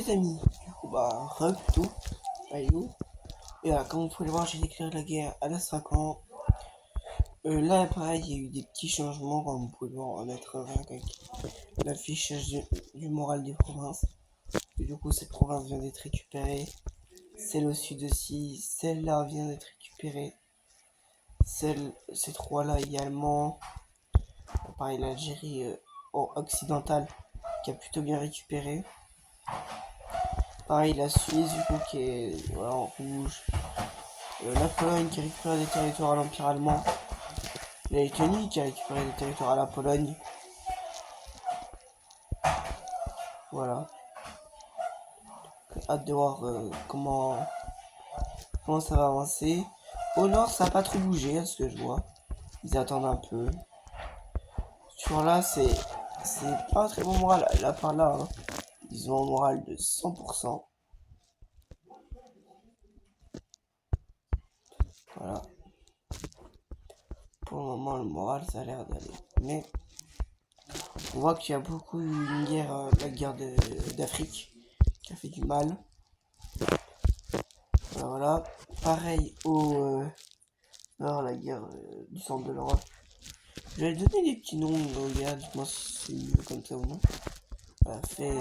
les amis, du coup tout, voyou. Et voilà, comme vous pouvez le voir, j'ai déclaré la guerre à l'Astrakhan. Là pareil, il y a eu des petits changements, comme vous pouvez le voir, on va mettre rien qu'avec l'affichage du moral des provinces. Et du coup cette province vient d'être récupérée, celle au sud aussi, celle-là vient d'être récupérée, ces trois-là également. Pareil, l'Algérie occidentale qui a plutôt bien récupéré. Pareil, la Suisse du coup qui est voilà, en rouge. La Pologne qui a récupéré des territoires à l'Empire allemand. La Lettonie qui a récupéré des territoires à la Pologne. Voilà. Hâte de voir comment ça va avancer. Au nord, ça n'a pas trop bougé, à ce que je vois. Ils attendent un peu. Sur là, c'est pas un très bon moral. Là, par là, hein. Ils ont un moral de 100%. Voilà. Pour le moment, le moral, ça a l'air d'aller. Mais on voit qu'il y a beaucoup une guerre, la guerre d'Afrique, qui a fait du mal. Voilà. Pareil au nord, la guerre du centre de l'Europe. J'avais donné des petits noms aux gars, dites-moi si c'est mieux comme ça ou non. Voilà, fait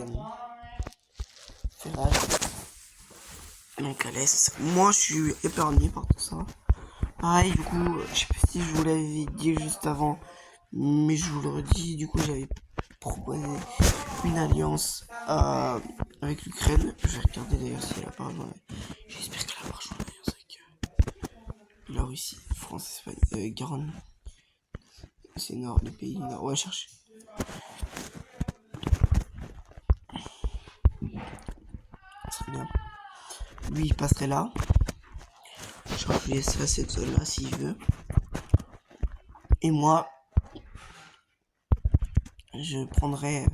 rage. Donc à l'est. Moi, je suis épargné par tout ça. Pareil, du coup, je sais pas si je vous l'avais dit juste avant, mais je vous le redis, du coup, j'avais proposé une alliance avec l'Ukraine. Je vais regarder d'ailleurs si elle apparaît dans la... J'espère qu'elle marche en alliance avec la Russie, France, Espagne, Garonne. C'est nord, les pays du nord. Ouais, chercher. Très bien. Lui, il passerait là. Je crois que je lui laisserai cette zone-là s'il veut. Et moi, je prendrai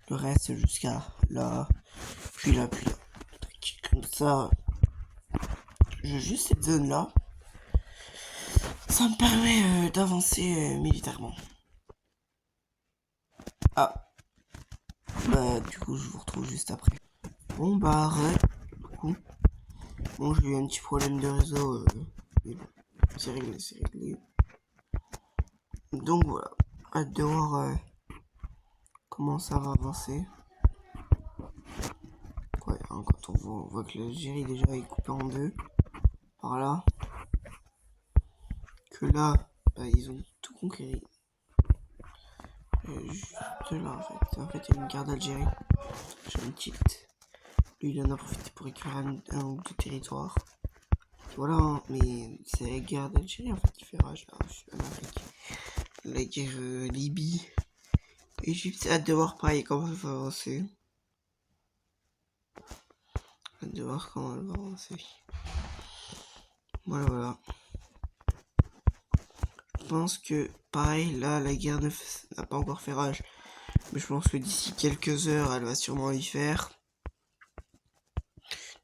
le reste jusqu'à là, puis là, puis là. Comme ça, je juste cette zone-là. Ça me permet d'avancer militairement. Ah, bah du coup, je vous retrouve juste après. Bon, bah arrête, du coup. Bon, j'ai eu un petit problème de réseau, mais bon, c'est réglé, c'est réglé. Donc voilà, hâte de voir comment ça va avancer. Ouais, hein, quand on voit que l'Algérie déjà est coupée en deux, par là, que là, bah, ils ont tout conquéri. Juste là, en fait, il y a une guerre d'Algérie. J'ai un tilt. Lui, il en a profité pour récupérer un ou deux territoires. Voilà, hein, mais c'est la guerre d'Algérie en fait qui fait rage là, en Afrique. La guerre Libye, Égypte, hâte de voir pareil comment elle va avancer. Hâte de voir comment elle va avancer. Voilà, voilà. Je pense que pareil, là, la guerre n'a pas encore fait rage. Mais je pense que d'ici quelques heures, elle va sûrement y faire.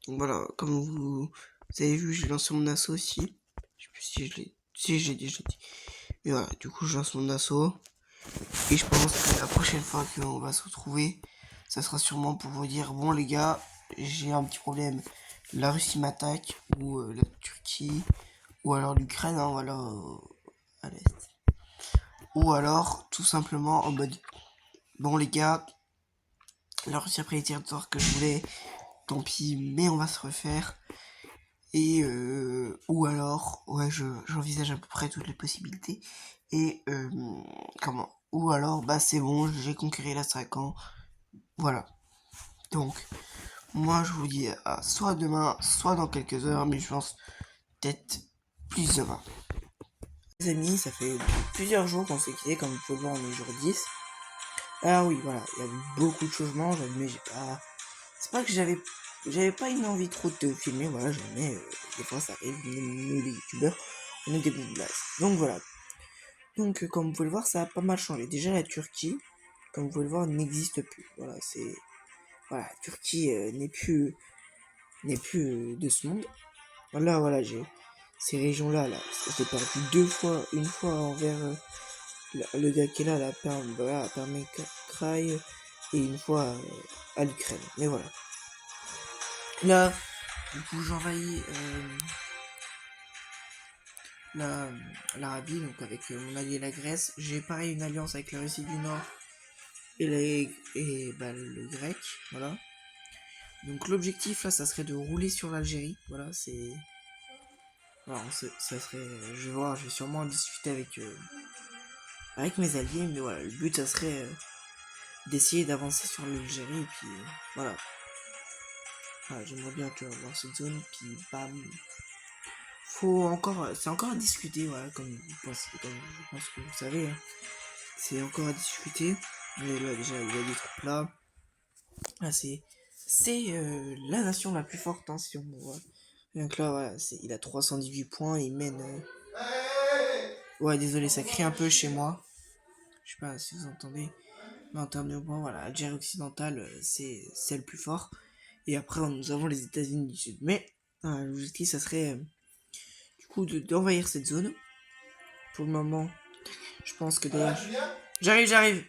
Donc voilà, comme vous avez vu, j'ai lancé mon assaut aussi. Je sais plus si je l'ai. Si, j'ai dit. Et voilà, du coup, je lance mon assaut. Et je pense que la prochaine fois qu'on va se retrouver, ça sera sûrement pour vous dire, bon les gars, j'ai un petit problème. La Russie m'attaque, ou la Turquie, ou alors l'Ukraine, hein, voilà, à l'est. Ou alors, tout simplement, en mode, bon les gars, la Russie a pris les territoires que je voulais, tant pis, mais on va se refaire. Et ou alors, ouais, j'envisage à peu près toutes les possibilités. Et comment ou alors, bah c'est bon, j'ai conquéré l'Astrakhan. Voilà. Donc, moi je vous dis soit demain, soit dans quelques heures, mais je pense peut-être plus demain. Les amis, ça fait plusieurs jours qu'on s'est quitté, comme vous pouvez voir, on est jour 10. Ah oui, voilà, il y a beaucoup de changements, mais j'ai pas... C'est pas que j'avais pas une envie trop de filmer, voilà, jamais, des fois ça arrive, nous les youtubeurs, on est des boules. Donc voilà. Donc comme vous pouvez le voir, ça a pas mal changé. Déjà la Turquie, comme vous pouvez le voir, n'existe plus. Voilà, c'est... Voilà, la Turquie n'est plus de ce monde. Voilà, j'ai ces régions-là, là, j'ai perdu deux fois, une fois envers le gars qui est là, la Permekrai, et une fois à l'Ukraine. Mais voilà. Là, du coup, j'envahis la, l'Arabie, donc avec mon allié la Grèce. J'ai pareil une alliance avec la Russie du Nord et bah, le grec, voilà. Donc l'objectif là, ça serait de rouler sur l'Algérie, voilà, c'est... Alors, ça serait... Je vais voir, je vais sûrement en discuter avec mes alliés, mais voilà, le but, ça serait d'essayer d'avancer sur l'Algérie, et puis voilà. Voilà, j'aimerais bien, tu vois, voir cette zone, puis bam. Faut encore... C'est encore à discuter, voilà, comme je pense que vous savez, hein. C'est encore à discuter. Mais là, déjà, il y a des troupes là. Ah, c'est la nation la plus forte, hein, si on voit. Donc là, voilà, il a 318 points, il mène... Ouais, désolé, ça crie un peu chez moi. Je sais pas si vous entendez. Mais en termes de points, voilà, Algérie occidentale, c'est le plus fort. Et après, nous avons les États-Unis du Sud. Mais l'objectif, ça serait du coup d'envahir cette zone. Pour le moment, je pense que d'ailleurs... J'arrive, j'arrive.